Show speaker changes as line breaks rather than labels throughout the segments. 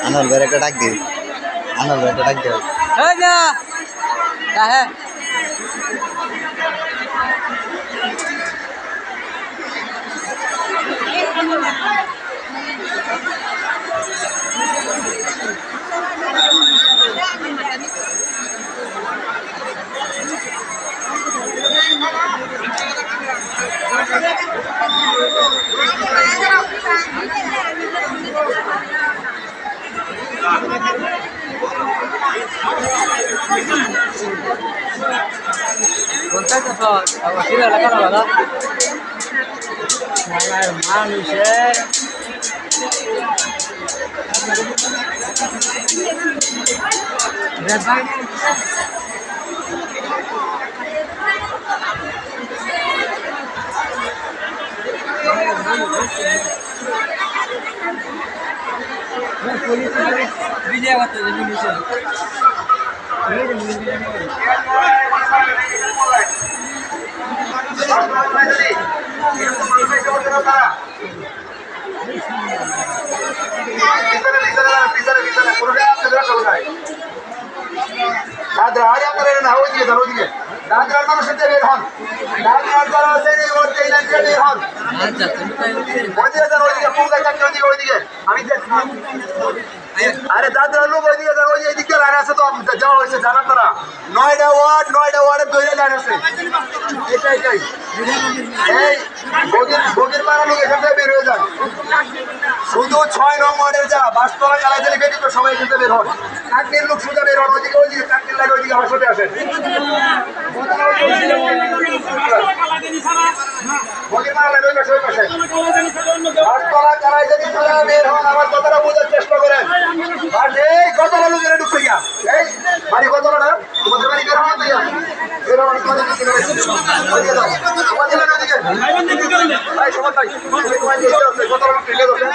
আনল ভাই একটা ডাক দিই, আনল ভাই একটা ডাক দিও।
এই না কাহে কোনটা তো অবশ্যই লাগা লাগা মানুষের পুলিশ ভিডিও করতে পুলিশ
দাদরার মানুষের বের হন, দাদরার যারা আছে এই লাইন থেকে বের হন, ওইদিকে পুরো কাটতে ওইদিকে আমি আরে দাদরার লোক ওইদিকে যান, ওই এদিকে লাইন আছে তো যাওয়া হয়েছে জানান তারা 9টা ওয়ার্ডের দইরা লাইন আছে। এটাই এই বগির পাড়া লোক এখান থেকে বের হয়ে যান, শুধু 6 নং ওয়ার্ডের যা বাসতলা কালাইজালি ব্যতীত সবাই এখান থেকে বের হন। কাকনির লোক সোজা বের হন, ওইদিকে কাকনির লাগে ওইদিকে আমার সাথে আসেন। বগির পাড়া লাগে ওই পাশে বাসতলা কালাইজালি বের হন, আমার কথাটা বোঝার চেষ্টা করেন। আর এই কতটা লোকের ঢুকতে গিয়া এই বাড়ি কতটা না তোমাদের বাড়ি বের হন দিয়া বের হন তোমাদের দিকে ওইদিকে যাও তোমাদের ওইদিকে ভাই সবাই ভাই তোমার দিকে আছে কতটা লোক ঠেলে ধরছে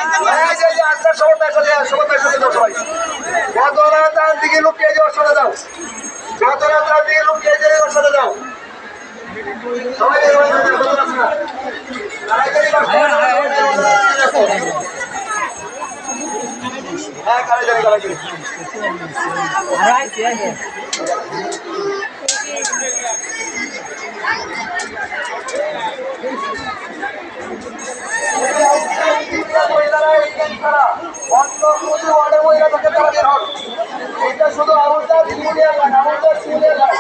এই যে আনসার সবাই পেছনে দাও সবাই কতটা তার দিকে লোক কে যাও সরে দাও কতটা তার দিকে লোক কে যাও সরে দাও সবাই বের হন কতটা না কারাইজারি হ্যাঁ কারাইজারি এটা শুধু outdoor senior line outdoor senior line